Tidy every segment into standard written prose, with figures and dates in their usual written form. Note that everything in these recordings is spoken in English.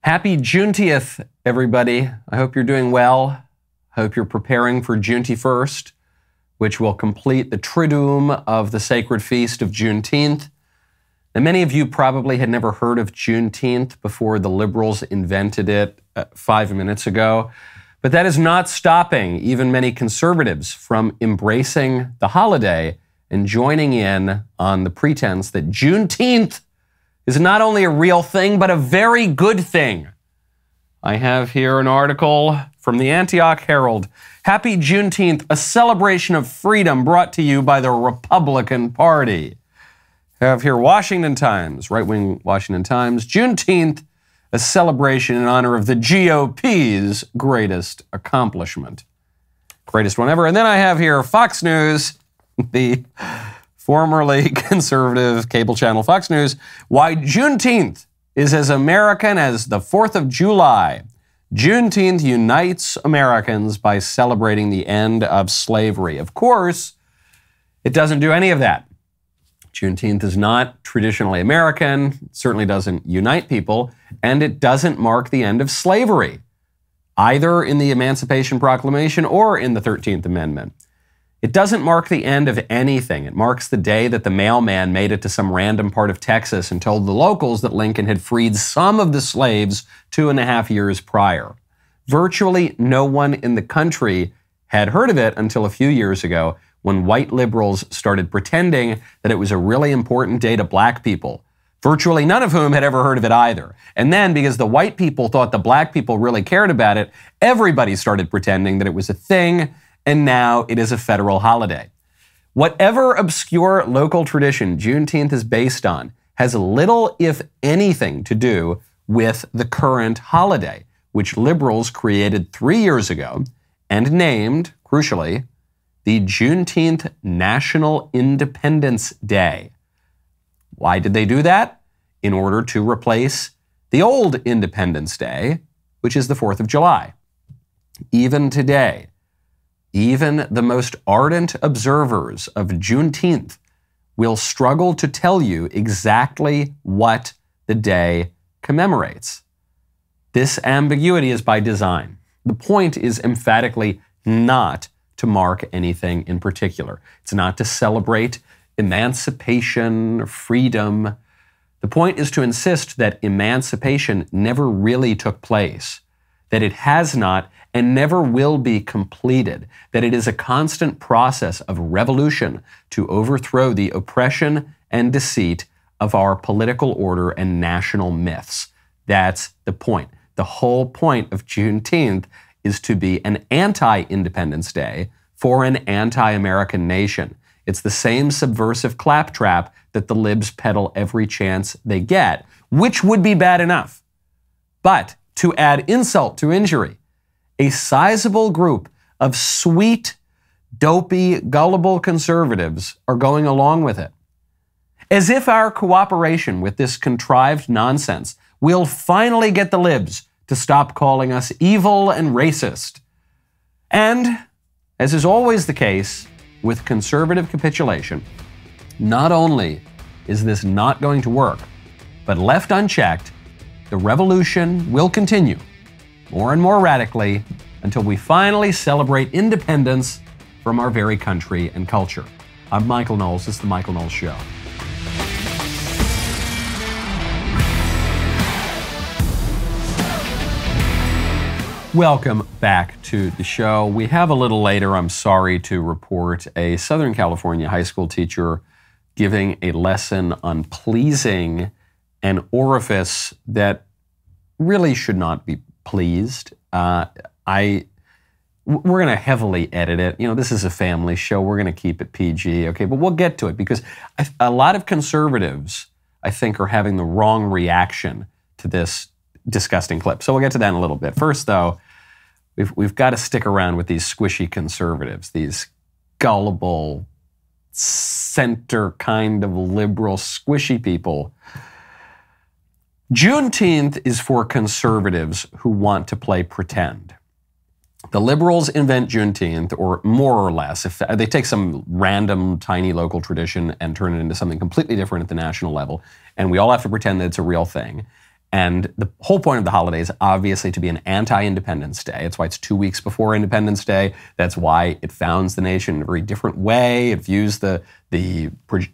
Happy June-tieth, everybody. I hope you're doing well. I hope you're preparing for June-1st, which will complete the Triduum of the sacred feast of Juneteenth. And many of you probably had never heard of Juneteenth before the liberals invented it 5 minutes ago. But that is not stopping even many conservatives from embracing the holiday and joining in on the pretense that Juneteenth is not only a real thing, but a very good thing. I have here an article from the Antioch Herald. Happy Juneteenth, a celebration of freedom brought to you by the Republican Party. I have here Washington Times, right-wing Washington Times. Juneteenth, a celebration in honor of the GOP's greatest accomplishment. Greatest one ever. And then I have here Fox News, the formerly conservative cable channel Fox News, why Juneteenth is as American as the 4th of July. Juneteenth unites Americans by celebrating the end of slavery. Of course, it doesn't do any of that. Juneteenth is not traditionally American, it certainly doesn't unite people, and it doesn't mark the end of slavery, either in the Emancipation Proclamation or in the 13th Amendment. It doesn't mark the end of anything. It marks the day that the mailman made it to some random part of Texas and told the locals that Lincoln had freed some of the slaves 2.5 years prior. Virtually no one in the country had heard of it until a few years ago when white liberals started pretending that it was a really important day to black people, virtually none of whom had ever heard of it either. And then, because the white people thought the black people really cared about it, everybody started pretending that it was a thing, and now it is a federal holiday. Whatever obscure local tradition Juneteenth is based on has little, if anything, to do with the current holiday, which liberals created 3 years ago and named, crucially, the Juneteenth National Independence Day. Why did they do that? In order to replace the old Independence Day, which is the 4th of July. Even today, even the most ardent observers of Juneteenth will struggle to tell you exactly what the day commemorates. This ambiguity is by design. The point is emphatically not to mark anything in particular. It's not to celebrate emancipation, freedom. The point is to insist that emancipation never really took place, that it has not and never will be completed, that it is a constant process of revolution to overthrow the oppression and deceit of our political order and national myths. That's the point. The whole point of Juneteenth is to be an anti-Independence Day for an anti-American nation. It's the same subversive claptrap that the libs peddle every chance they get, which would be bad enough. But to add insult to injury, a sizable group of sweet, dopey, gullible conservatives are going along with it. As if our cooperation with this contrived nonsense will finally get the libs to stop calling us evil and racist. And, as is always the case with conservative capitulation, not only is this not going to work, but left unchecked, the revolution will continue more and more radically until we finally celebrate independence from our very country and culture. I'm Michael Knowles. This is The Michael Knowles Show. Welcome back to the show. We have a little later, I'm sorry to report, a Southern California high school teacher giving a lesson on pleasing an orifice that really should not be pleased. We're going to heavily edit it. You know, this is a family show. We're going to keep it PG, okay? But we'll get to it because a lot of conservatives, I think, are having the wrong reaction to this disgusting clip. So we'll get to that in a little bit. First, though, we've got to stick around with these squishy conservatives, these gullible, center kind of liberal, squishy people. Juneteenth is for conservatives who want to play pretend. The liberals invent Juneteenth, or more or less, if they take some random tiny local tradition and turn it into something completely different at the national level, and we all have to pretend that it's a real thing. And the whole point of the holiday is obviously to be an anti-Independence Day. That's why it's 2 weeks before Independence Day. That's why it founds the nation in a very different way. It views the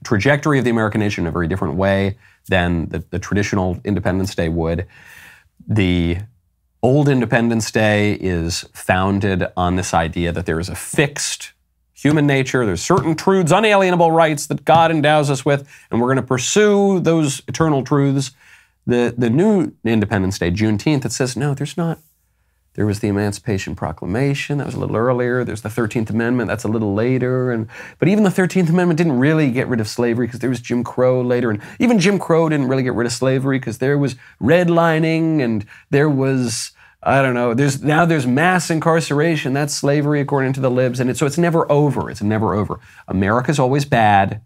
trajectory of the American nation in a very different way than the traditional Independence Day would. The old Independence Day is founded on this idea that there is a fixed human nature, there's certain truths, unalienable rights that God endows us with, and we're going to pursue those eternal truths. The new Independence Day, Juneteenth, it says, no, there's not. There was the Emancipation Proclamation, that was a little earlier. There's the 13th Amendment, that's a little later. But even the 13th Amendment didn't really get rid of slavery because there was Jim Crow later. And even Jim Crow didn't really get rid of slavery because there was redlining and there was, I don't know, there's mass incarceration. That's slavery according to the libs. And so it's never over. It's never over. America's always bad.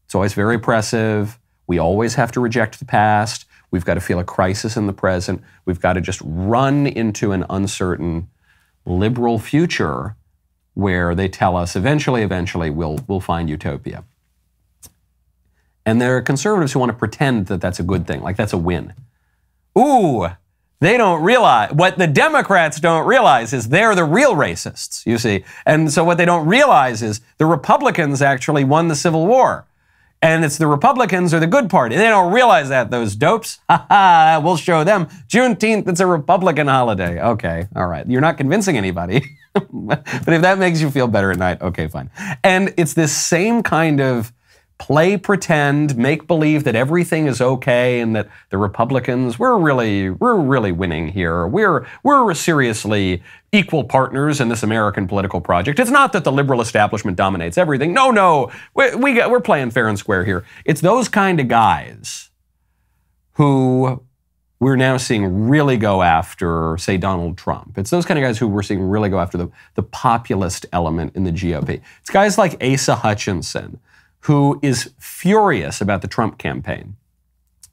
It's always very oppressive. We always have to reject the past. We've got to feel a crisis in the present. We've got to just run into an uncertain liberal future where they tell us eventually we'll find utopia. And there are conservatives who want to pretend that that's a good thing, like that's a win. Ooh, they don't realize, what the Democrats don't realize is they're the real racists, you see. And so what they don't realize is the Republicans actually won the Civil War. And it's the Republicans are the good party. They don't realize that, those dopes. Ha ha, we'll show them. Juneteenth, it's a Republican holiday. Okay, all right. You're not convincing anybody. But if that makes you feel better at night, okay, fine. And it's this same kind of play pretend, make believe that everything is okay and that the Republicans, we're really winning here. We're seriously equal partners in this American political project. It's not that the liberal establishment dominates everything. No, we're playing fair and square here. It's those kind of guys who we're now seeing really go after, say, Donald Trump. It's those kind of guys who we're seeing really go after the populist element in the GOP. It's guys like Asa Hutchinson, who is furious about the Trump campaign.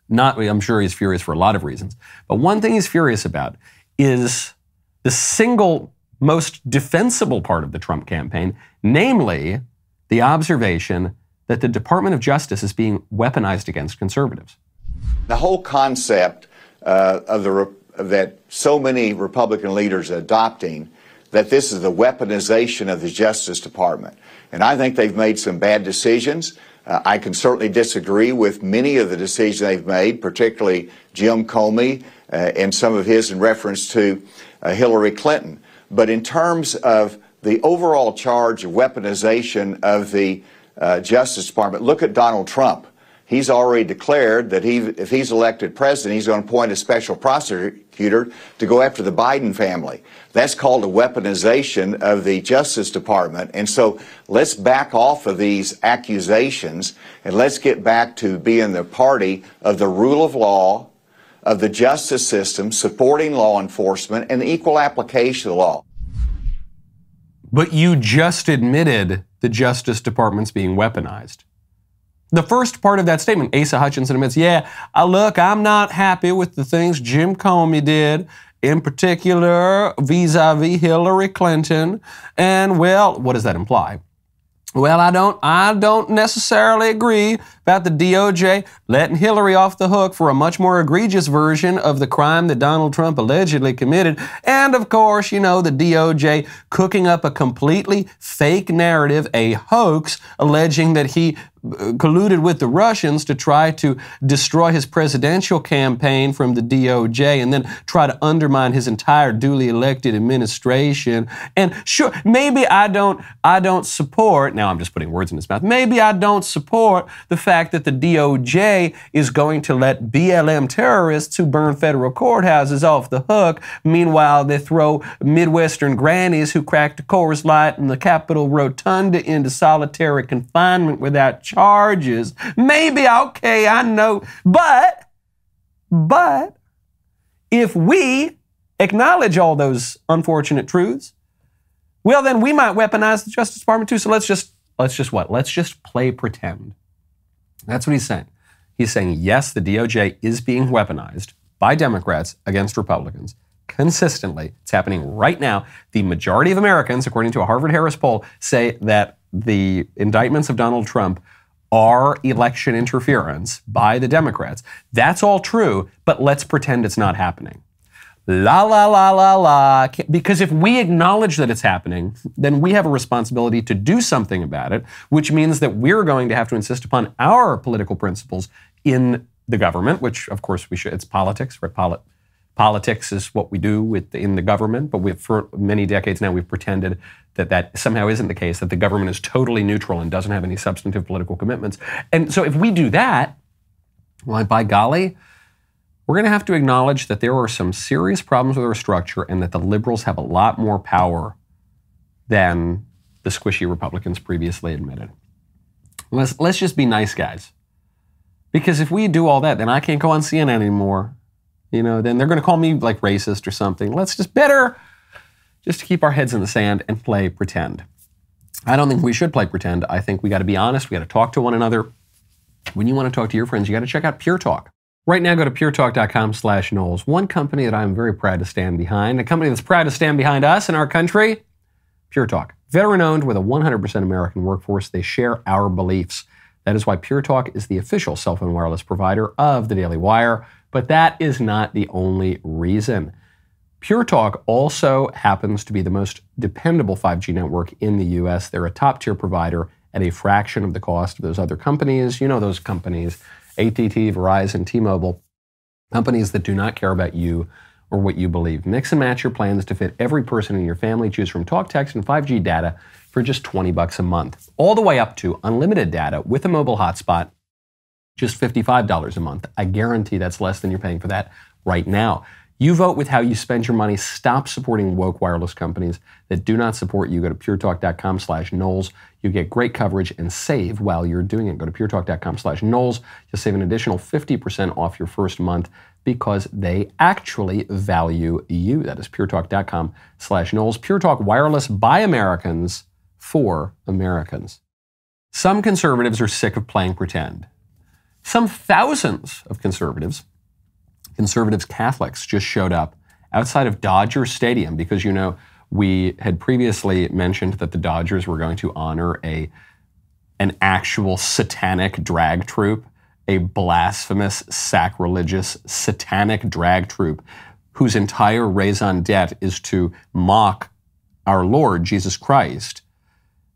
I'm sure he's furious for a lot of reasons, but one thing he's furious about is the single most defensible part of the Trump campaign, namely the observation that the Department of Justice is being weaponized against conservatives. The whole concept that so many Republican leaders are adopting, that this is the weaponization of the Justice Department. And I think they've made some bad decisions. I can certainly disagree with many of the decisions they've made, particularly Jim Comey and some of his in reference to Hillary Clinton. But in terms of the overall charge of weaponization of the Justice Department, look at Donald Trump. He's already declared that if he's elected president, he's going to appoint a special prosecutor to go after the Biden family. That's called a weaponization of the Justice Department. And so let's back off of these accusations and let's get back to being the party of the rule of law, of the justice system, supporting law enforcement, and the equal application of the law. But you just admitted the Justice Department's being weaponized. The first part of that statement, Asa Hutchinson admits, look, I'm not happy with the things Jim Comey did, in particular vis-a-vis Hillary Clinton. And, well, what does that imply? Well, I don't necessarily agree about the DOJ letting Hillary off the hook for a much more egregious version of the crime that Donald Trump allegedly committed. And of course, the DOJ cooking up a completely fake narrative, a hoax, alleging that he colluded with the Russians to try to destroy his presidential campaign from the DOJ and then try to undermine his entire duly elected administration. And sure, maybe I don't support, now I'm just putting words in his mouth, maybe I don't support the fact that the DOJ is going to let BLM terrorists who burn federal courthouses off the hook. Meanwhile, they throw Midwestern grannies who cracked a Coors Light in the Capitol Rotunda into solitary confinement without charges. Maybe, okay, I know. But if we acknowledge all those unfortunate truths, well, then we might weaponize the Justice Department too. So let's just what? Let's just play pretend. That's what he's saying. He's saying, yes, the DOJ is being weaponized by Democrats against Republicans consistently. It's happening right now. The majority of Americans, according to a Harvard-Harris poll, say that the indictments of Donald Trump are election interference by the Democrats. That's all true, but let's pretend it's not happening. La, la, la, la, la. Because if we acknowledge that it's happening, then we have a responsibility to do something about it, which means that we're going to have to insist upon our political principles in the government, which of course we should. It's politics, right? Politics is what we do in the government, but for many decades now we've pretended that somehow isn't the case, that the government is totally neutral and doesn't have any substantive political commitments. And so if we do that, well, by golly, we're going to have to acknowledge that there are some serious problems with our structure and that the liberals have a lot more power than the squishy Republicans previously admitted. Let's just be nice guys. Because if we do all that, then I can't go on CNN anymore. Then they're going to call me like racist or something. Let's just better just keep our heads in the sand and play pretend. I don't think we should play pretend. I think we got to be honest. We got to talk to one another. When you want to talk to your friends, you got to check out Pure Talk. Right now, go to puretalk.com/Knowles. One company that I'm very proud to stand behind, a company that's proud to stand behind us in our country, Pure Talk. Veteran-owned with a 100% American workforce, they share our beliefs. That is why Pure Talk is the official cell phone wireless provider of the DailyWire, but that is not the only reason. Pure Talk also happens to be the most dependable 5G network in the U.S. They're a top-tier provider at a fraction of the cost of those other companies. You know those companies, AT&T, Verizon, T-Mobile, companies that do not care about you or what you believe. Mix and match your plans to fit every person in your family. Choose from talk, text, and 5G data for just $20 a month, all the way up to unlimited data with a mobile hotspot, just $55 a month. I guarantee that's less than you're paying for that right now. You vote with how you spend your money. Stop supporting woke wireless companies that do not support you. Go to puretalk.com/Knowles. You get great coverage and save while you're doing it. Go to puretalk.com/Knowles. You'll save an additional 50% off your first month because they actually value you. That is puretalk.com/Knowles. Pure Talk Wireless by Americans for Americans. Some conservatives are sick of playing pretend. Some thousands of conservatives Catholics, just showed up outside of Dodger Stadium because, we had previously mentioned that the Dodgers were going to honor an actual satanic drag troupe, a blasphemous, sacrilegious, satanic drag troupe whose entire raison d'etre is to mock our Lord Jesus Christ.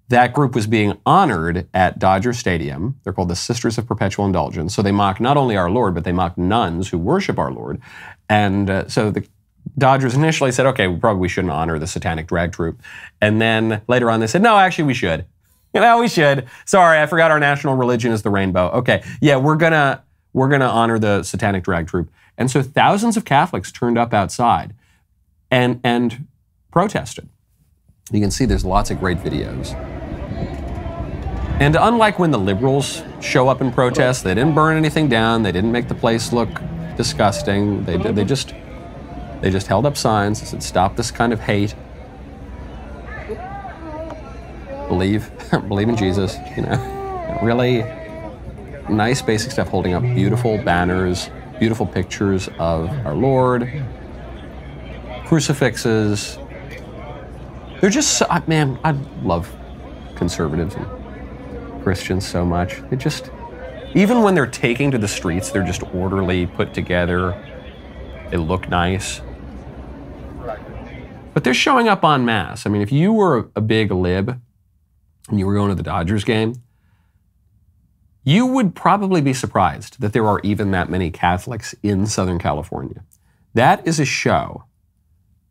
That group was being honored at Dodger Stadium. They're called the Sisters of Perpetual Indulgence. So they mock not only our Lord, but they mock nuns who worship our Lord. And so the Dodgers initially said, okay, we shouldn't honor the satanic drag troupe. And then later on they said, no, actually we should. We should. Sorry, I forgot our national religion is the rainbow. Okay, yeah, we're gonna honor the satanic drag troupe. And so thousands of Catholics turned up outside and protested. You can see there's lots of great videos. And unlike when the liberals show up in protest, they didn't burn anything down. They didn't make the place look disgusting. They just held up signs that said, "Stop this kind of hate. Believe in Jesus." Really nice basic stuff. Holding up beautiful banners, beautiful pictures of our Lord, crucifixes. They're just I love conservatives and Christians so much. Even when they're taking to the streets, they're just orderly, put together. They look nice. But they're showing up en masse. If you were a big lib and you were going to the Dodgers game, you would probably be surprised that there are even that many Catholics in Southern California. That is a show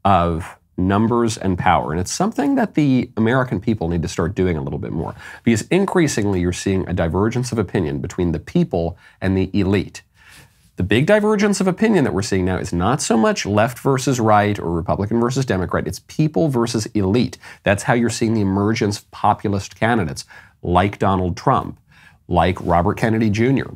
of numbers and power. And it's something that the American people need to start doing a little bit more. Because increasingly you're seeing a divergence of opinion between the people and the elite. The big divergence of opinion that we're seeing now is not so much left versus right or Republican versus Democrat. It's people versus elite. That's how you're seeing the emergence of populist candidates like Donald Trump, like Robert Kennedy Jr.,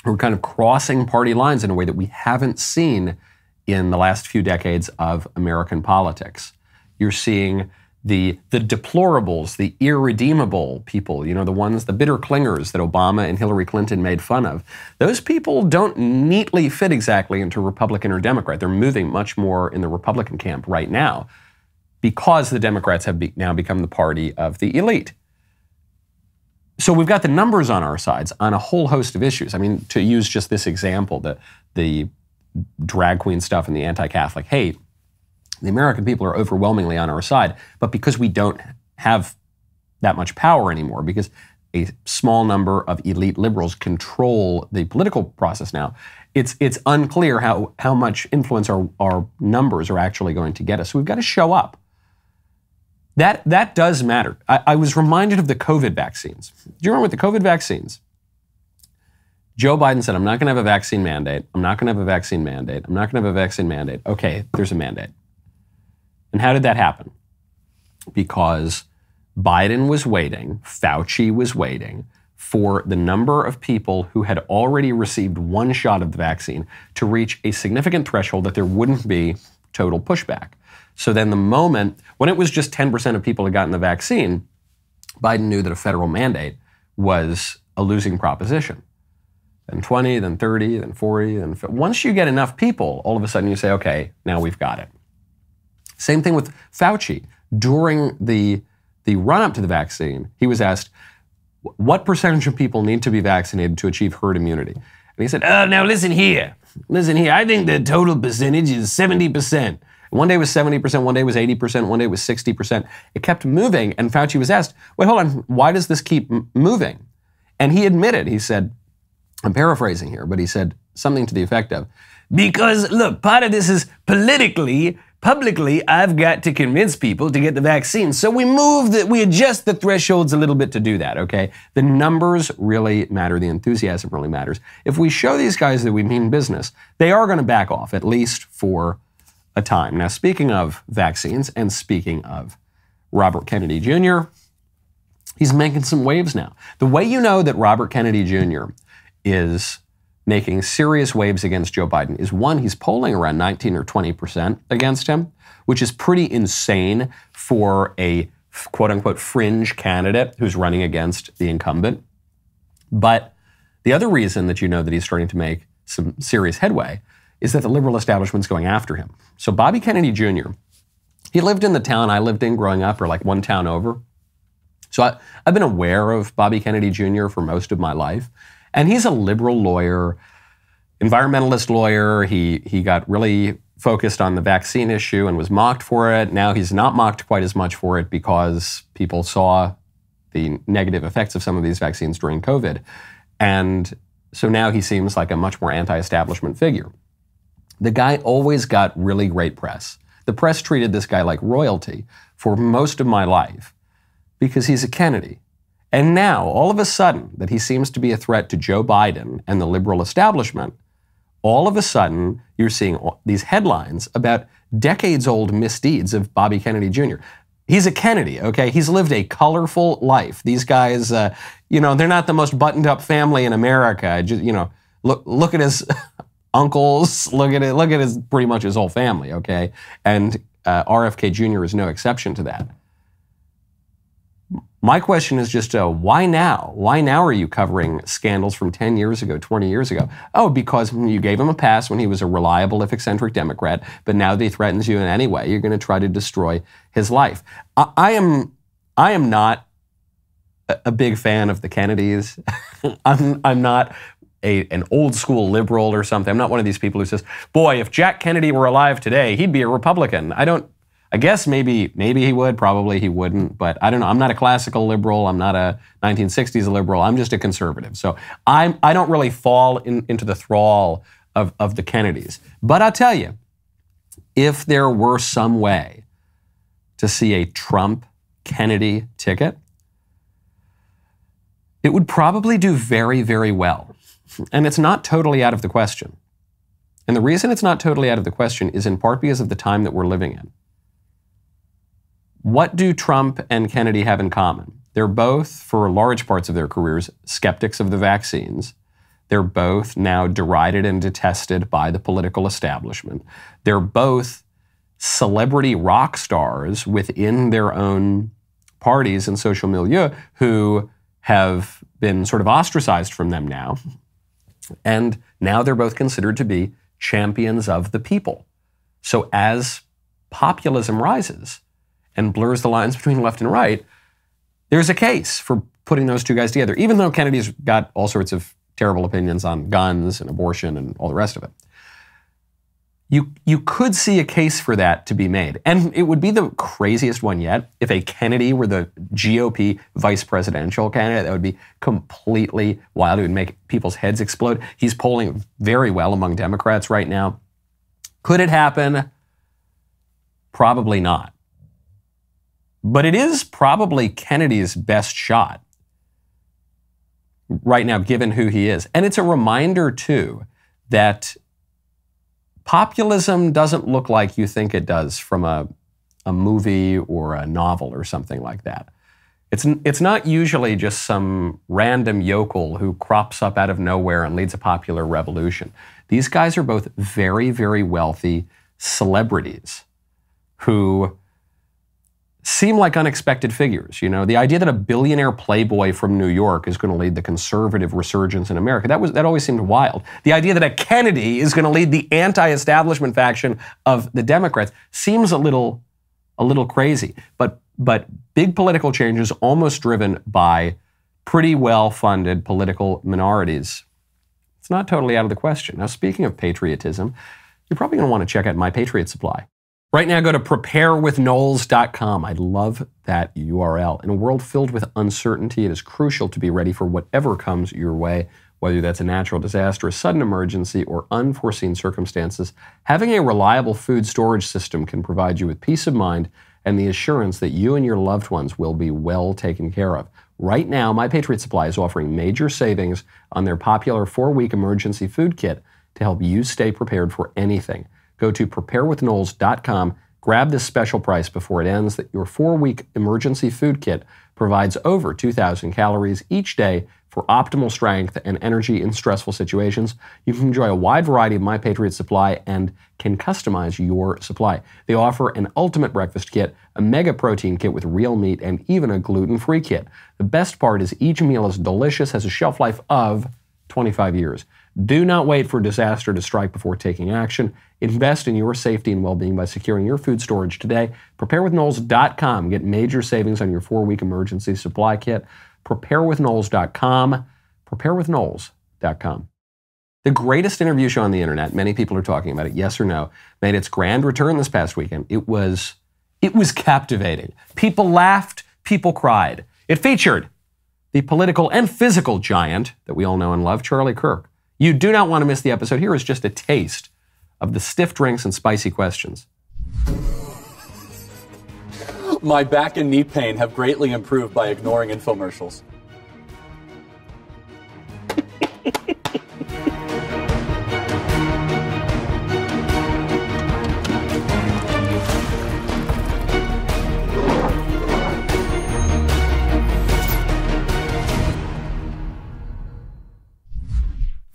who are kind of crossing party lines in a way that we haven't seen in the last few decades of American politics. You're seeing the deplorables, the irredeemable people, the bitter clingers that Obama and Hillary Clinton made fun of. Those people don't neatly fit exactly into Republican or Democrat. They're moving much more in the Republican camp right now because the Democrats have now become the party of the elite. So we've got the numbers on our sides on a whole host of issues. I mean, to use just this example, the drag queen stuff and the anti-Catholic hate, the American people are overwhelmingly on our side, but because we don't have that much power anymore, because a small number of elite liberals control the political process now, it's unclear how much influence our numbers are actually going to get us. So we've got to show up. That does matter. I was reminded of the COVID vaccines. Do you remember with the COVID vaccines? Joe Biden said, I'm not going to have a vaccine mandate. I'm not going to have a vaccine mandate. I'm not going to have a vaccine mandate. Okay, there's a mandate. And how did that happen? Because Biden was waiting, Fauci was waiting for the number of people who had already received one shot of the vaccine to reach a significant threshold that there wouldn't be total pushback. So then the moment, when it was just 10% of people had gotten the vaccine, Biden knew that a federal mandate was a losing proposition. Then 20, then 30, then 40, then 50. Once you get enough people, all of a sudden you say, okay, now we've got it. Same thing with Fauci. During the run-up to the vaccine, he was asked, what percentage of people need to be vaccinated to achieve herd immunity? And he said, now listen here. I think the total percentage is 70%. One day was 70%, one day was 80%, one day was 60%. It kept moving, and Fauci was asked, wait, hold on, why does this keep moving? And he admitted, he said, I'm paraphrasing here, but he said something to the effect of, because, look, part of this is publicly, I've got to convince people to get the vaccine. So we adjust the thresholds a little bit to do that, okay? The numbers really matter. The enthusiasm really matters. If we show these guys that we mean business, they are going to back off, at least for a time. Now, speaking of vaccines and speaking of Robert Kennedy Jr., he's making some waves now. The way you know that Robert Kennedy Jr. is making serious waves against Joe Biden is, one, he's polling around 19 or 20% against him, which is pretty insane for a quote-unquote fringe candidate who's running against the incumbent. But the other reason that you know that he's starting to make some serious headway is that the liberal establishment's going after him. So Bobby Kennedy Jr., he lived in the town I lived in growing up, or like one town over. So I've been aware of Bobby Kennedy Jr. for most of my life. And he's a liberal lawyer, environmentalist lawyer. He got really focused on the vaccine issue and was mocked for it. Now he's not mocked quite as much for it because people saw the negative effects of some of these vaccines during COVID. And so now he seems like a much more anti-establishment figure. The guy always got really great press. The press treated this guy like royalty for most of my life because he's a Kennedy. And now, all of a sudden, that he seems to be a threat to Joe Biden and the liberal establishment, all of a sudden, you're seeing these headlines about decades-old misdeeds of Bobby Kennedy Jr. He's a Kennedy, okay? He's lived a colorful life. These guys, they're not the most buttoned-up family in America. Just, look at his uncles, look at his pretty much his whole family, okay? And RFK Jr. is no exception to that. My question is just, why now? Why now are you covering scandals from 10 years ago, 20 years ago? Oh, because you gave him a pass when he was a reliable, if eccentric Democrat, but now that he threatens you in any way, you're going to try to destroy his life. I am not a big fan of the Kennedys. I'm not an old school liberal or something. I'm not one of these people who says, boy, if Jack Kennedy were alive today, he'd be a Republican. I guess maybe he would, probably he wouldn't, but I don't know. I'm not a classical liberal. I'm not a 1960s liberal. I'm just a conservative. So I don't really fall into the thrall of the Kennedys. But I'll tell you, if there were some way to see a Trump-Kennedy ticket, it would probably do very, very well. And it's not totally out of the question. And the reason it's not totally out of the question is in part because of the time that we're living in. What do Trump and Kennedy have in common? They're both, for large parts of their careers, skeptics of the vaccines. They're both now derided and detested by the political establishment. They're both celebrity rock stars within their own parties and social milieu who have been sort of ostracized from them now. And now they're both considered to be champions of the people. So as populism rises and blurs the lines between left and right, there's a case for putting those two guys together, even though Kennedy's got all sorts of terrible opinions on guns and abortion and all the rest of it. You could see a case for that to be made. And it would be the craziest one yet if a Kennedy were the GOP vice presidential candidate. That would be completely wild. It would make people's heads explode. He's polling very well among Democrats right now. Could it happen? Probably not. But it is probably Kennedy's best shot right now, given who he is. And it's a reminder, too, that populism doesn't look like you think it does from a movie or a novel or something like that. It's not usually just some random yokel who crops up out of nowhere and leads a popular revolution. These guys are both very, very wealthy celebrities who seem like unexpected figures. You know, the idea that a billionaire playboy from New York is going to lead the conservative resurgence in America, that always seemed wild. The idea that a Kennedy is going to lead the anti-establishment faction of the Democrats seems a little crazy. But big political change is almost driven by pretty well-funded political minorities. It's not totally out of the question. Now, speaking of patriotism, you're probably going to want to check out my Patriot Supply. Right now, go to preparewithknowles.com. I love that URL. In a world filled with uncertainty, it is crucial to be ready for whatever comes your way, whether that's a natural disaster, a sudden emergency, or unforeseen circumstances. Having a reliable food storage system can provide you with peace of mind and the assurance that you and your loved ones will be well taken care of. Right now, My Patriot Supply is offering major savings on their popular 4-week emergency food kit to help you stay prepared for anything. Go to preparewithknowles.com, grab this special price before it ends. That your 4-week emergency food kit provides over 2,000 calories each day for optimal strength and energy in stressful situations. You can enjoy a wide variety of My Patriot Supply and can customize your supply. They offer an ultimate breakfast kit, a mega protein kit with real meat, and even a gluten-free kit. The best part is each meal is delicious, has a shelf life of 25 years. Do not wait for disaster to strike before taking action. Invest in your safety and well-being by securing your food storage today. Preparewithknowles.com. Get major savings on your 4-week emergency supply kit. Preparewithknowles.com. Preparewithknowles.com. The greatest interview show on the internet, many people are talking about it, Yes or No, made its grand return this past weekend. It was captivating. People laughed, people cried. It featured the political and physical giant that we all know and love, Charlie Kirk. You do not want to miss the episode. Here is just a taste of the stiff drinks and spicy questions. My back and knee pain have greatly improved by ignoring infomercials.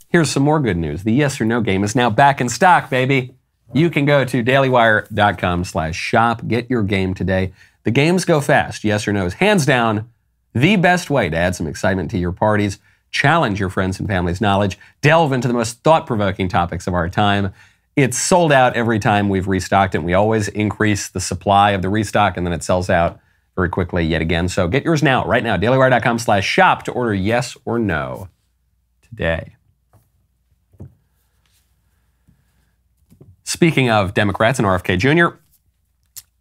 Here's some more good news. The Yes or No game is now back in stock, baby. You can go to dailywire.com/shop. Get your game today. The games go fast. Yes or No is hands down the best way to add some excitement to your parties, challenge your friends and family's knowledge, delve into the most thought-provoking topics of our time. It's sold out every time we've restocked it. We always increase the supply of the restock, and then it sells out very quickly yet again. So get yours now, right now, dailywire.com/shop to order Yes or No today. Speaking of Democrats and RFK Jr.,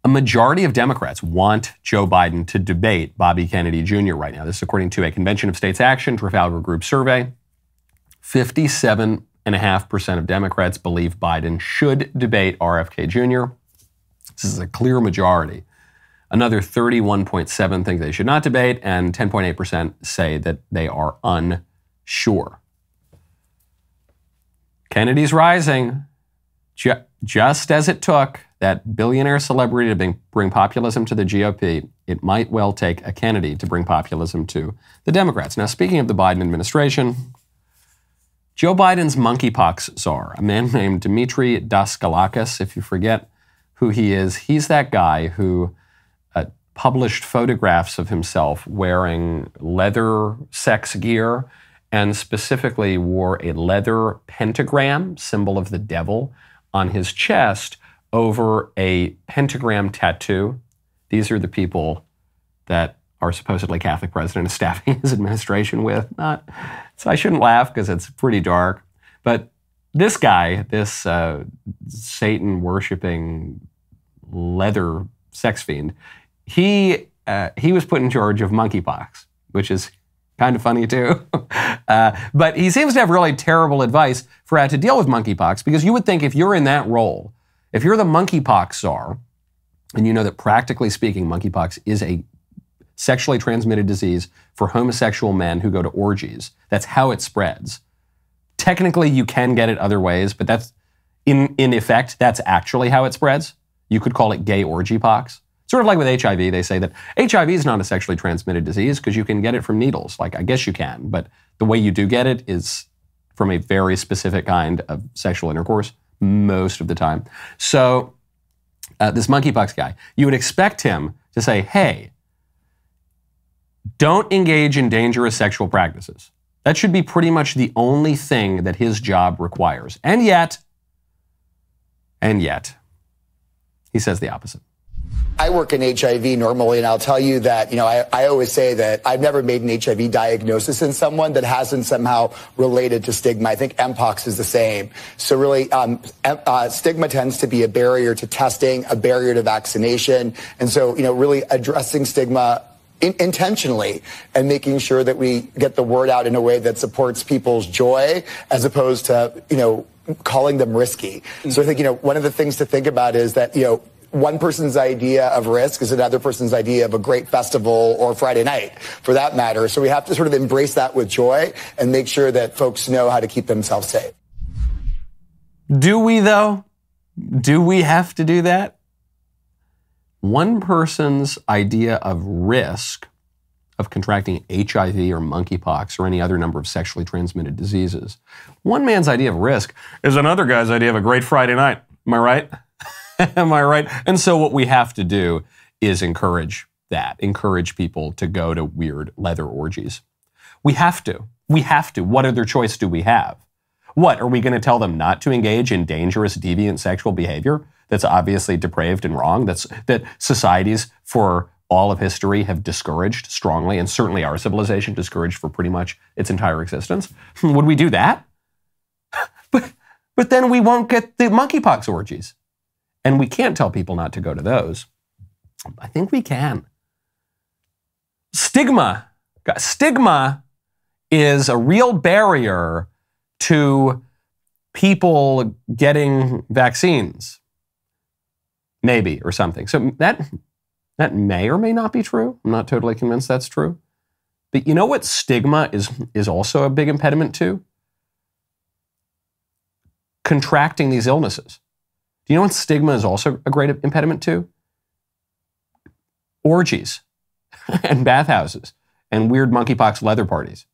a majority of Democrats want Joe Biden to debate Bobby Kennedy Jr. right now. This is according to a Convention of States Action Trafalgar Group survey. 57.5% of Democrats believe Biden should debate RFK Jr. This is a clear majority. Another 31.7% think they should not debate, and 10.8% say that they are unsure. Kennedy's rising. Just as it took that billionaire celebrity to bring populism to the GOP, it might well take a Kennedy to bring populism to the Democrats. Now, speaking of the Biden administration, Joe Biden's monkeypox czar, a man named Dmitry Daskalakis, if you forget who he is, he's that guy who published photographs of himself wearing leather sex gear and specifically wore a leather pentagram, symbol of the devil, on his chest over a pentagram tattoo. These are the people that our supposedly Catholic president is staffing his administration with. So I shouldn't laugh because it's pretty dark. But this guy, this Satan-worshiping leather sex fiend, he was put in charge of monkeypox, which is kind of funny too. But he seems to have really terrible advice for how to deal with monkeypox, because you would think if you're in that role, if you're the monkeypox czar, and you know that practically speaking, monkeypox is a sexually transmitted disease for homosexual men who go to orgies. That's how it spreads. Technically, you can get it other ways, but that's, in effect, that's actually how it spreads. You could call it gay orgy pox. Sort of like with HIV, they say that HIV is not a sexually transmitted disease because you can get it from needles. Like, I guess you can, but the way you do get it is from a very specific kind of sexual intercourse most of the time. So this monkeypox guy, you would expect him to say, hey, don't engage in dangerous sexual practices. That should be pretty much the only thing that his job requires. And yet, he says the opposite. I work in HIV normally, and I'll tell you that, I always say that I've never made an HIV diagnosis in someone that hasn't somehow related to stigma. I think Mpox is the same. So really, stigma tends to be a barrier to testing, a barrier to vaccination. And so, really addressing stigma intentionally and making sure that we get the word out in a way that supports people's joy as opposed to, calling them risky. So I think, one of the things to think about is that, one person's idea of risk is another person's idea of a great festival or Friday night, for that matter. So we have to sort of embrace that with joy and make sure that folks know how to keep themselves safe. Do we, though? Do we have to do that? One person's idea of risk of contracting HIV or monkeypox or any other number of sexually transmitted diseases, one man's idea of risk is another guy's idea of a great Friday night. Am I right? Am I right? And so what we have to do is encourage people to go to weird leather orgies. We have to. What other choice do we have? What, are we going to tell them not to engage in dangerous, deviant sexual behavior that's obviously depraved and wrong, that societies for all of history have discouraged strongly, and certainly our civilization discouraged for pretty much its entire existence? Would we do that? But then we won't get the monkeypox orgies. And we can't tell people not to go to those. I think we can. Stigma is a real barrier to people getting vaccines. Maybe, or something. So that may or may not be true. I'm not totally convinced that's true. But you know what stigma is also a big impediment to? Contracting these illnesses. Do you know what stigma is also a great impediment to? Orgies and bathhouses and weird monkeypox leather parties.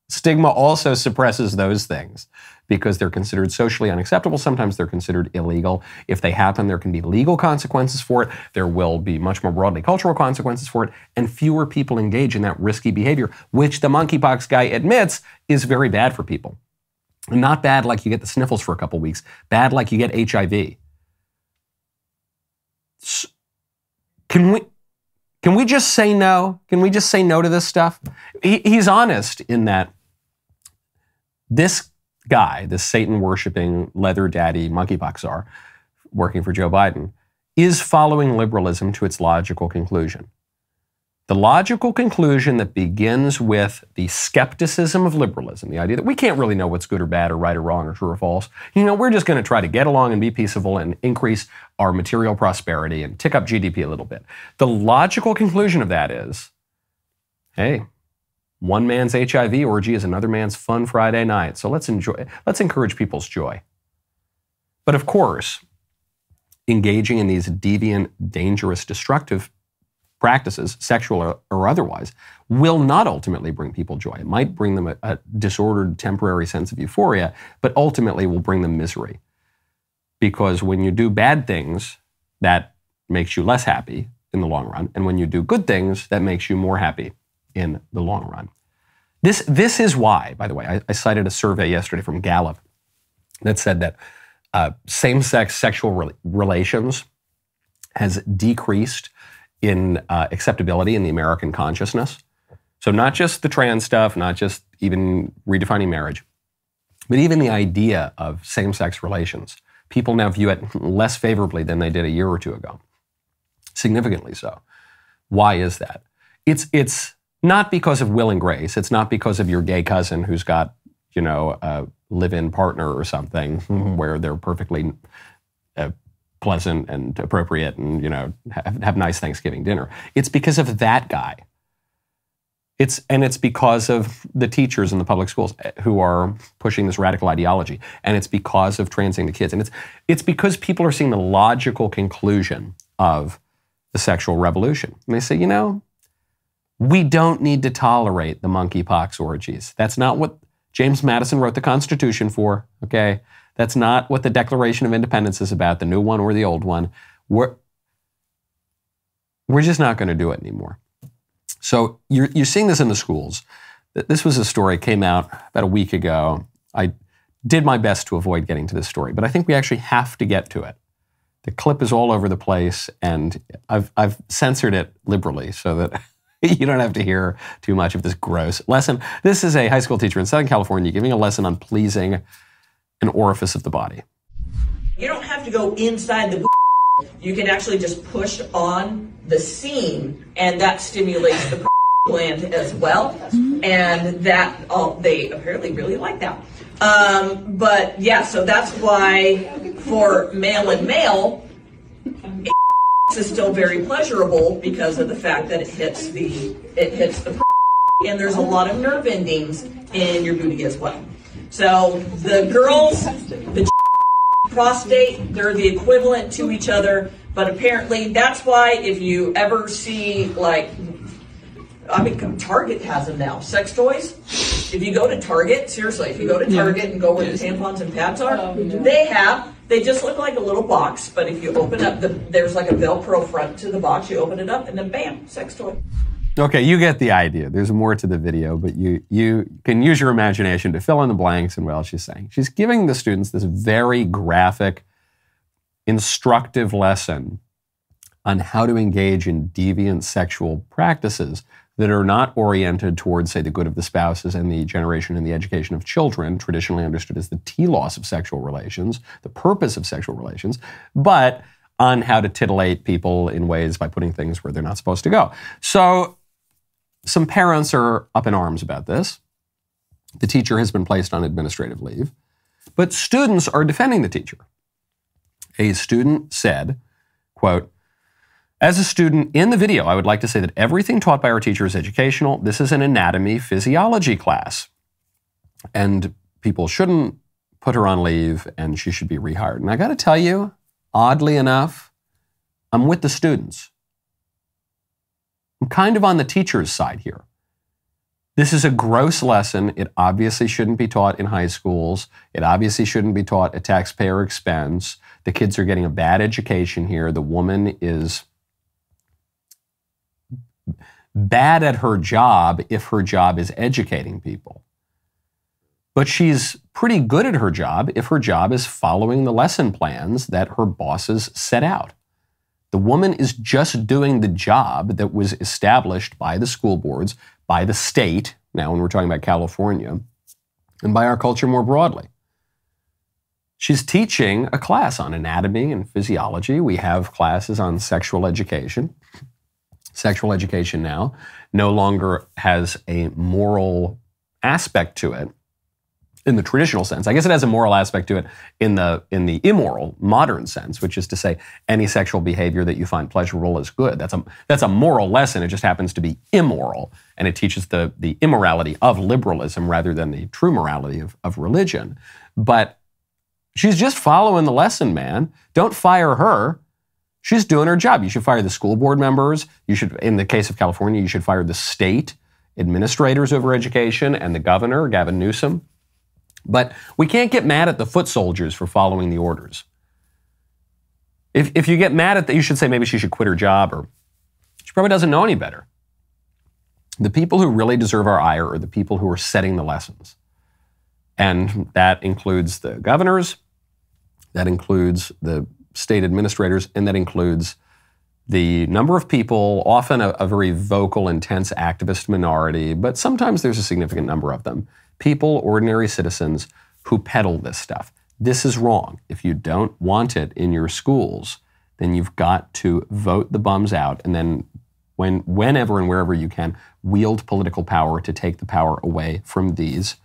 Stigma also suppresses those things because they're considered socially unacceptable. Sometimes they're considered illegal. If they happen, there can be legal consequences for it. There will be much more broadly cultural consequences for it, and fewer people engage in that risky behavior, which the monkeypox guy admits is very bad for people. Not bad like you get the sniffles for a couple weeks, bad like you get HIV. Can we just say no? Can we just say no to this stuff? He's honest in that this guy, this Satan-worshiping leather daddy monkeypox czar working for Joe Biden, is following liberalism to its logical conclusion. The logical conclusion that begins with the skepticism of liberalism, the idea that we can't really know what's good or bad or right or wrong or true or false. We're just going to try to get along and be peaceable and increase our material prosperity and tick up GDP a little bit. The logical conclusion of that is, hey, one man's HIV orgy is another man's fun Friday night. So let's encourage people's joy. But of course, engaging in these deviant, dangerous, destructive practices, sexual or otherwise, will not ultimately bring people joy. It might bring them a disordered, temporary sense of euphoria, but ultimately will bring them misery. Because when you do bad things, that makes you less happy in the long run. And when you do good things, that makes you more happy in the long run. This is why, by the way, I cited a survey yesterday from Gallup that said that same-sex sexual relations has decreased in acceptability in the American consciousness. So not just the trans stuff, not just even redefining marriage, but even the idea of same-sex relations. People now view it less favorably than they did a year or two ago. Significantly so. Why is that? It's not because of will and grace. It's not because of your gay cousin who's got, a live-in partner or something where they're perfectly pleasant and appropriate and, have nice Thanksgiving dinner. It's because of that guy. It's because of the teachers in the public schools who are pushing this radical ideology. And it's because of transing the kids. And it's because people are seeing the logical conclusion of the sexual revolution. And they say, we don't need to tolerate the monkeypox orgies. That's not what James Madison wrote the Constitution for, okay? That's not what the Declaration of Independence is about, the new one or the old one. We're just not going to do it anymore. So you're seeing this in the schools. This was a story, came out about a week ago. I did my best to avoid getting to this story, but I think we actually have to get to it. The clip is all over the place, and I've censored it liberally so that you don't have to hear too much of this gross lesson. This is a high school teacher in Southern California giving a lesson on pleasing an orifice of the body. You don't have to go inside the you can actually just push on the seam, and that stimulates the gland as well. And that they apparently really like that. But yeah, so that's why for male and male, is still very pleasurable because of the fact that it hits the and there's a lot of nerve endings in your booty as well. So the girls, the prostate, they're the equivalent to each other, but apparently that's why if you ever see Target has them now, sex toys. If you go to Target, seriously, if you go to Target and go where the tampons and pads are, they just look like a little box, but if you open up, there's like a Velcro front to the box, you open it up, and then bam, sex toy. Okay, you get the idea. There's more to the video, but you can use your imagination to fill in the blanks in what else she's saying. She's giving the students this very graphic, instructive lesson on how to engage in deviant sexual practices that are not oriented towards, say, the good of the spouses and the generation and the education of children, traditionally understood as the telos of sexual relations, the purpose of sexual relations, but on how to titillate people in ways by putting things where they're not supposed to go. So some parents are up in arms about this. The teacher has been placed on administrative leave, but students are defending the teacher. A student said, quote, "As a student in the video, I would like to say that everything taught by our teacher is educational. This is an anatomy physiology class. And people shouldn't put her on leave and she should be rehired." And I got to tell you, oddly enough, I'm with the students. I'm kind of on the teacher's side here. This is a gross lesson. It obviously shouldn't be taught in high schools. It obviously shouldn't be taught at taxpayer expense. The kids are getting a bad education here. The woman is bad at her job if her job is educating people. But she's pretty good at her job if her job is following the lesson plans that her bosses set out. The woman is just doing the job that was established by the school boards, by the state, now when we're talking about California, and by our culture more broadly. She's teaching a class on anatomy and physiology. We have classes on sexual education. Sexual education now no longer has a moral aspect to it in the traditional sense. I guess it has a moral aspect to it in the immoral, modern sense, which is to say any sexual behavior that you find pleasurable is good. That's a moral lesson. It just happens to be immoral, and it teaches the immorality of liberalism rather than the true morality of religion. But she's just following the lesson, man. Don't fire her. She's doing her job. You should fire the school board members. You should, in the case of California, you should fire the state administrators over education and the governor, Gavin Newsom. But we can't get mad at the foot soldiers for following the orders. If you get mad at that, you should say maybe she should quit her job, or she probably doesn't know any better. The people who really deserve our ire are the people who are setting the lessons. And that includes the governors, that includes the state administrators, and that includes the number of people, often a very vocal, intense activist minority, but sometimes there's a significant number of them, people, ordinary citizens, who peddle this stuff. This is wrong. If you don't want it in your schools, then you've got to vote the bums out, and then whenever and wherever you can, wield political power to take the power away from these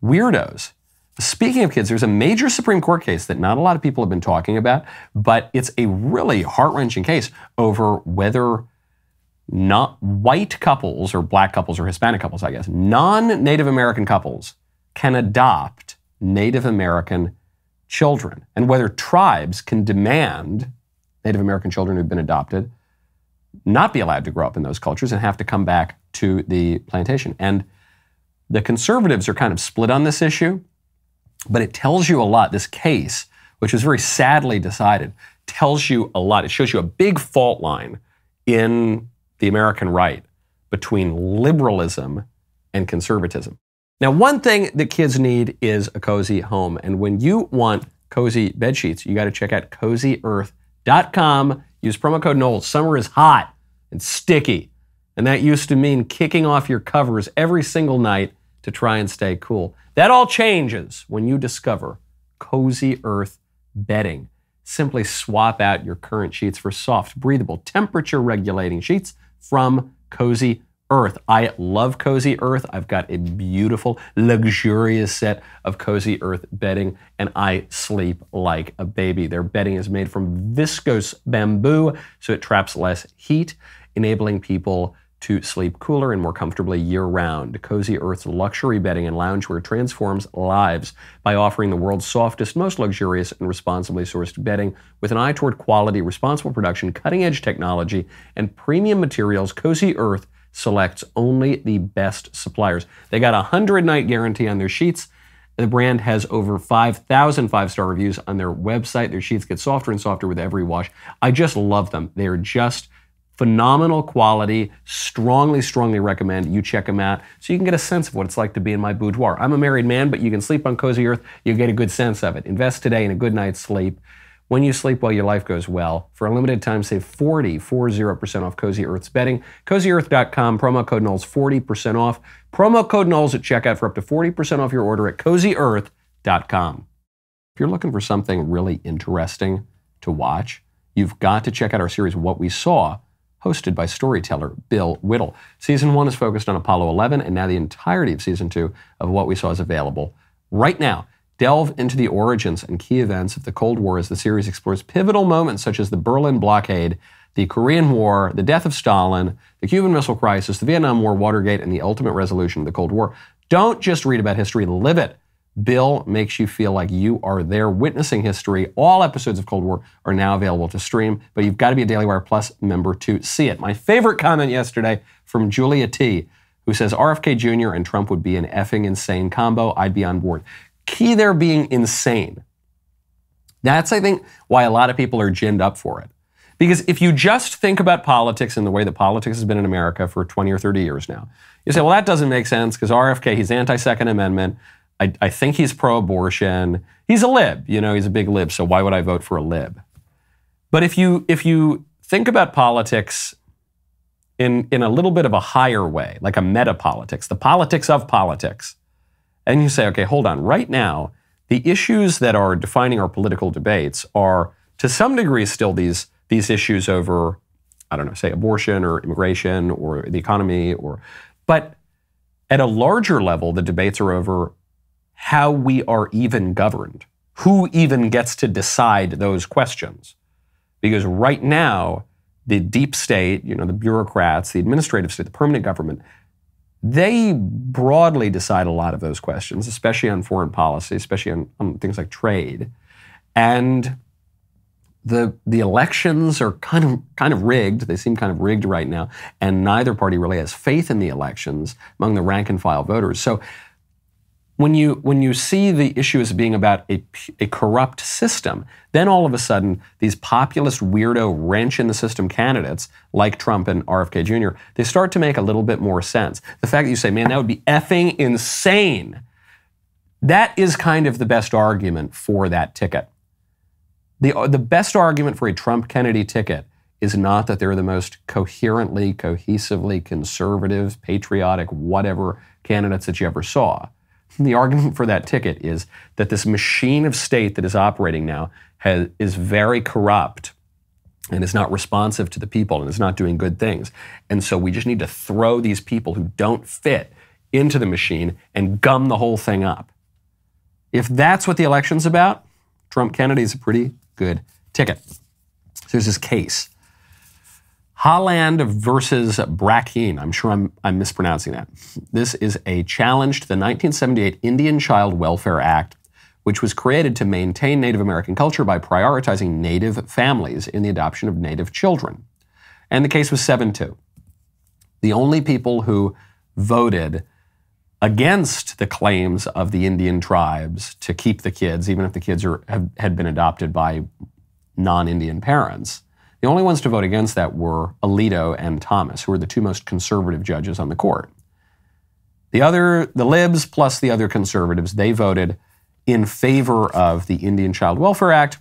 weirdos. Speaking of kids, there's a major Supreme Court case that not a lot of people have been talking about, but it's a really heart-wrenching case over whether not white couples or black couples or Hispanic couples, I guess, non-Native American couples can adopt Native American children, and whether tribes can demand Native American children who've been adopted not be allowed to grow up in those cultures and have to come back to the plantation. And the conservatives are kind of split on this issue, but it tells you a lot. This case, which was very sadly decided, tells you a lot. It shows you a big fault line in the American right between liberalism and conservatism. Now, one thing that kids need is a cozy home. And when you want cozy bed sheets, you got to check out CozyEarth.com. Use promo code Knowles. Summer is hot and sticky. And that used to mean kicking off your covers every single night to try and stay cool. That all changes when you discover Cozy Earth bedding. Simply swap out your current sheets for soft, breathable, temperature-regulating sheets from Cozy Earth. I love Cozy Earth. I've got a beautiful, luxurious set of Cozy Earth bedding, and I sleep like a baby. Their bedding is made from viscose bamboo, so it traps less heat, enabling people to sleep cooler and more comfortably year-round. Cozy Earth's luxury bedding and loungewear transforms lives by offering the world's softest, most luxurious, and responsibly sourced bedding. With an eye toward quality, responsible production, cutting-edge technology, and premium materials, Cozy Earth selects only the best suppliers. They got a 100-night guarantee on their sheets. The brand has over 5,000 five-star reviews on their website. Their sheets get softer and softer with every wash. I just love them. They are just phenomenal quality. Strongly, strongly recommend you check them out so you can get a sense of what it's like to be in my boudoir. I'm a married man, but you can sleep on Cozy Earth. You get a good sense of it. Invest today in a good night's sleep. When you sleep well, your life goes well. For a limited time, save 40% off Cozy Earth's bedding. CozyEarth.com, promo code Knowles, 40% off. Promo code Knowles at checkout for up to 40% off your order at CozyEarth.com. If you're looking for something really interesting to watch, you've got to check out our series, What We Saw, hosted by storyteller Bill Whittle. Season 1 is focused on Apollo 11, and now the entirety of Season 2 of What We Saw is available right now. Delve into the origins and key events of the Cold War as the series explores pivotal moments such as the Berlin blockade, the Korean War, the death of Stalin, the Cuban Missile Crisis, the Vietnam War, Watergate, and the ultimate resolution of the Cold War. Don't just read about history, live it. Bill makes you feel like you are there witnessing history. All episodes of Cold War are now available to stream, but you've got to be a DailyWire Plus member to see it. My favorite comment yesterday from Julia T., who says, RFK Jr. and Trump would be an effing insane combo. I'd be on board. Key there being insane. That's, I think, why a lot of people are ginned up for it. Because if you just think about politics in the way that politics has been in America for 20 or 30 years now, you say, well, that doesn't make sense because RFK, he's anti-Second Amendment. I think he's pro-abortion. He's a lib, he's a big lib, so why would I vote for a lib? But if you think about politics in a little bit of a higher way, like a meta-politics, the politics of politics, and you say, okay, hold on. Right now, the issues that are defining our political debates are, to some degree, still these issues over, I don't know, say abortion or immigration or the economy, but at a larger level, the debates are over how we are even governed, who even gets to decide those questions. Because right now, the deep state, the bureaucrats, the administrative state, the permanent government, they broadly decide a lot of those questions, especially on foreign policy, especially on things like trade. And the elections are kind of rigged. They seem kind of rigged right now. And neither party really has faith in the elections among the rank and file voters. So when you see the issue as being about a corrupt system, then all of a sudden these populist weirdo wrench in the system candidates like Trump and RFK Jr., they start to make a little bit more sense. The fact that you say, man, that would be effing insane, that is kind of the best argument for that ticket. The best argument for a Trump-Kennedy ticket is not that they're the most coherently, cohesively conservative, patriotic, whatever candidates that you ever saw. The argument for that ticket is that this machine of state that is operating now is very corrupt and is not responsive to the people and is not doing good things. And so we just need to throw these people who don't fit into the machine and gum the whole thing up. If that's what the election's about, Trump-Kennedy is a pretty good ticket. So there's this case. Holland versus Brackeen. I'm sure I'm mispronouncing that. This is a challenge to the 1978 Indian Child Welfare Act, which was created to maintain Native American culture by prioritizing Native families in the adoption of Native children. And the case was 7-2. The only people who voted against the claims of the Indian tribes to keep the kids, even if the kids had been adopted by non-Indian parents, the only ones to vote against that were Alito and Thomas, who were the two most conservative judges on the court. The libs plus the other conservatives, they voted in favor of the Indian Child Welfare Act,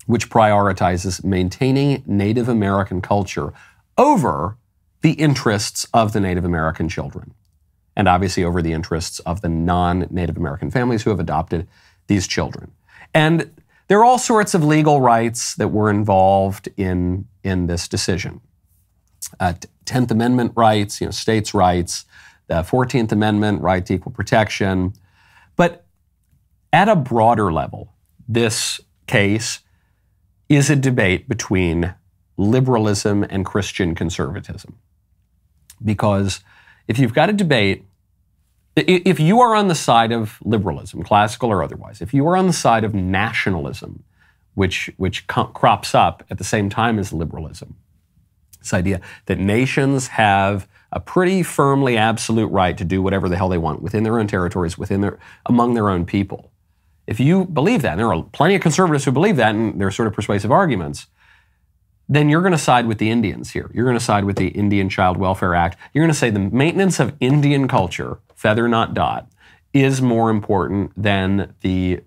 which prioritizes maintaining Native American culture over the interests of the Native American children, and obviously over the interests of the non-Native American families who have adopted these children. And there are all sorts of legal rights that were involved in this decision. 10th Amendment rights, states' rights, the 14th Amendment, right to equal protection. But at a broader level, this case is a debate between liberalism and Christian conservatism. Because if you've got a debate, if you are on the side of liberalism, classical or otherwise, if you are on the side of nationalism, which crops up at the same time as liberalism, this idea that nations have a pretty firmly absolute right to do whatever the hell they want within their own territories, among their own people. If you believe that, and there are plenty of conservatives who believe that, and they're sort of persuasive arguments, then you're going to side with the Indians here. You're going to side with the Indian Child Welfare Act. You're going to say the maintenance of Indian culture, feather not dot, is more important than the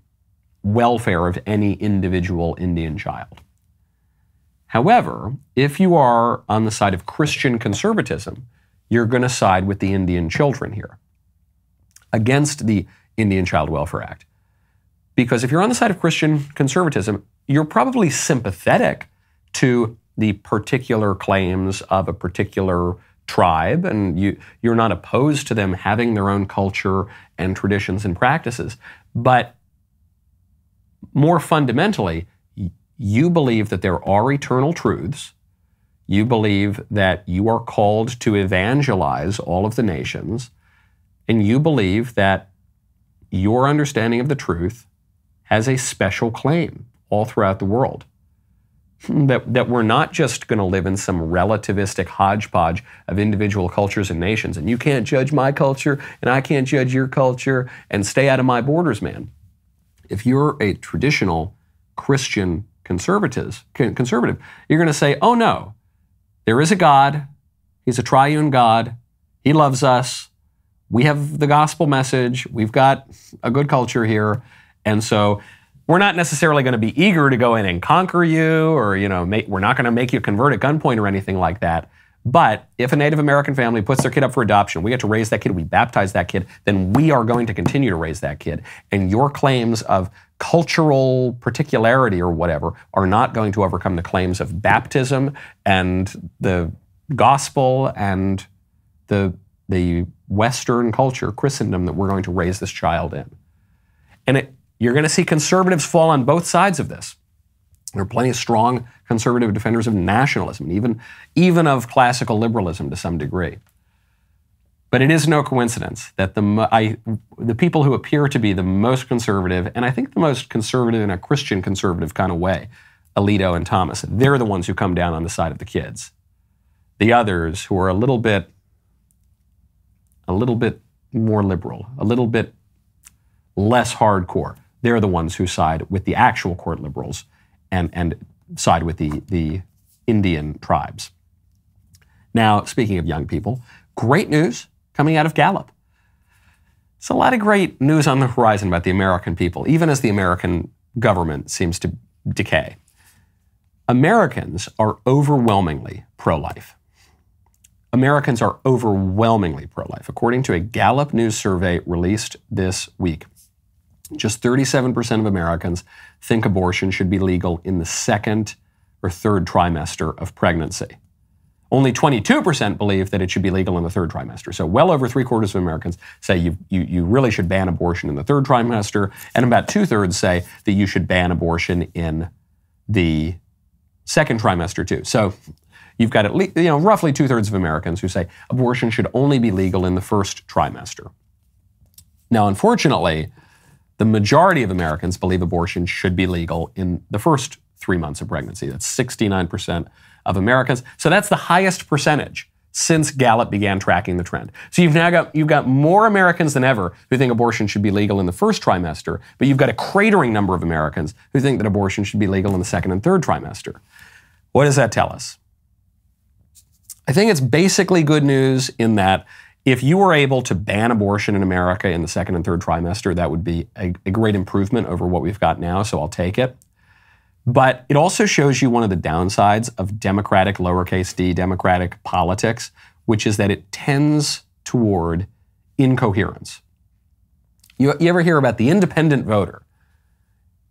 welfare of any individual Indian child. However, if you are on the side of Christian conservatism, you're going to side with the Indian children here against the Indian Child Welfare Act. Because if you're on the side of Christian conservatism, you're probably sympathetic to the particular claims of a particular tribe, and you're not opposed to them having their own culture and traditions and practices. But more fundamentally, you believe that there are eternal truths. You believe that you are called to evangelize all of the nations, and you believe that your understanding of the truth has a special claim all throughout the world. That we're not just going to live in some relativistic hodgepodge of individual cultures and nations, and you can't judge my culture, and I can't judge your culture, and stay out of my borders, man. If you're a traditional Christian conservative, you're going to say, oh no, there is a God, He's a triune God, He loves us, we have the gospel message, we've got a good culture here, and so we're not necessarily going to be eager to go in and conquer you, or we're not going to make you convert at gunpoint or anything like that. But if a Native American family puts their kid up for adoption, we get to raise that kid, we baptize that kid, then we are going to continue to raise that kid. And your claims of cultural particularity or whatever are not going to overcome the claims of baptism and the gospel and the Western culture, Christendom, that we're going to raise this child in. And you're going to see conservatives fall on both sides of this. There are plenty of strong conservative defenders of nationalism, even of classical liberalism to some degree. But it is no coincidence that the people who appear to be the most conservative, and I think the most conservative in a Christian conservative kind of way, Alito and Thomas, they're the ones who come down on the side of the kids. The others, who are a little bit more liberal, a little bit less hardcore, they're the ones who side with the actual court liberals and side with the Indian tribes. Now, speaking of young people, great news coming out of Gallup. It's a lot of great news on the horizon about the American people, even as the American government seems to decay. Americans are overwhelmingly pro-life. Americans are overwhelmingly pro-life. According to a Gallup News survey released this week, just 37% of Americans think abortion should be legal in the second or third trimester of pregnancy. Only 22% believe that it should be legal in the third trimester. So well over 3/4 of Americans say you really should ban abortion in the third trimester, and about 2/3 say that you should ban abortion in the second trimester too. So you've got at least, roughly 2/3 of Americans who say abortion should only be legal in the first trimester. Now, unfortunately, the majority of Americans believe abortion should be legal in the first 3 months of pregnancy. That's 69% of Americans. So that's the highest percentage since Gallup began tracking the trend. So you've got more Americans than ever who think abortion should be legal in the first trimester, but you've got a cratering number of Americans who think that abortion should be legal in the second and third trimester. What does that tell us? I think it's basically good news in that if you were able to ban abortion in America in the second and third trimester, that would be a great improvement over what we've got now, so I'll take it. But it also shows you one of the downsides of democratic, lowercase d, democratic politics, which is that it tends toward incoherence. You ever hear about the independent voter?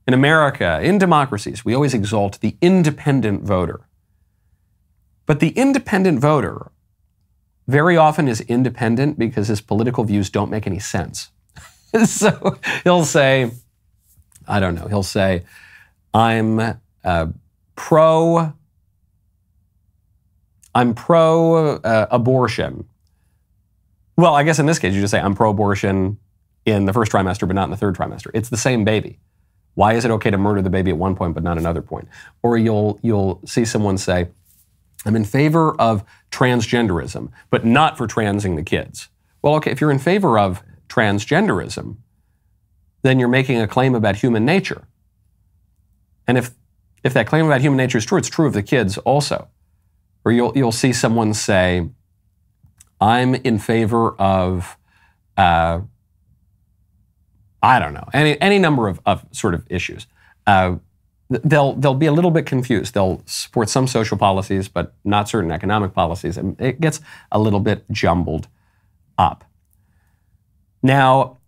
In America, in democracies, we always exalt the independent voter. But the independent voter very often is independent because his political views don't make any sense. So he'll say, he'll say, I'm pro abortion. Well, I guess in this case, you just say I'm pro-abortion in the first trimester, but not in the third trimester. It's the same baby. Why is it okay to murder the baby at one point, but not another point? Or you'll see someone say, I'm in favor of transgenderism, but not for transing the kids. Well, okay, if you're in favor of transgenderism, then you're making a claim about human nature. And if that claim about human nature is true, it's true of the kids also. Or you'll see someone say, I'm in favor of, any number of sort of issues. They'll be a little bit confused. They'll support some social policies, but not certain economic policies. And it gets a little bit jumbled up. Now,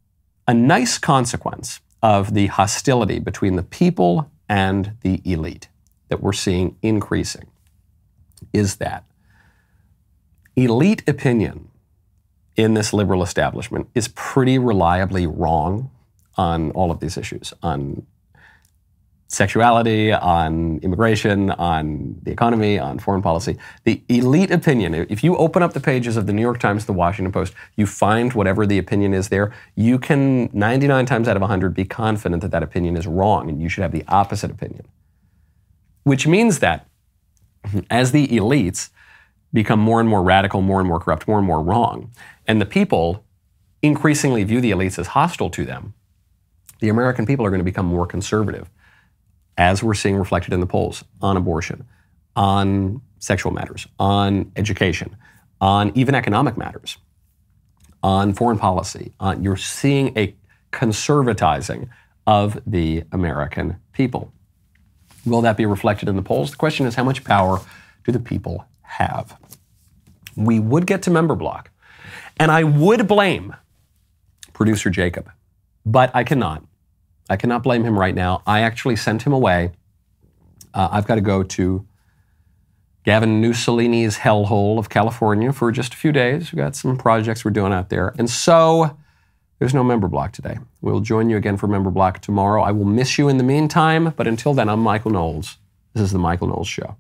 a nice consequence of the hostility between the people and the elite that we're seeing increasing is that elite opinion in this liberal establishment is pretty reliably wrong on all of these issues, on sexuality, on immigration, on the economy, on foreign policy. The elite opinion, if you open up the pages of the New York Times, the Washington Post, you find whatever the opinion is there, you can 99 times out of 100 be confident that that opinion is wrong and you should have the opposite opinion. Which means that as the elites become more and more radical, more and more corrupt, more and more wrong, and the people increasingly view the elites as hostile to them, the American people are going to become more conservative, as we're seeing reflected in the polls, on abortion, on sexual matters, on education, on even economic matters, on foreign policy. You're seeing a conservatizing of the American people. Will that be reflected in the polls? The question is, how much power do the people have? We would get to member block, and I would blame producer Jacob, but I cannot. I cannot blame him right now. I actually sent him away. I've got to go to Gavin Mussolini's hellhole of California for just a few days. We've got some projects we're doing out there. And so there's no member block today. We'll join you again for member block tomorrow. I will miss you in the meantime, but until then, I'm Michael Knowles. This is The Michael Knowles Show.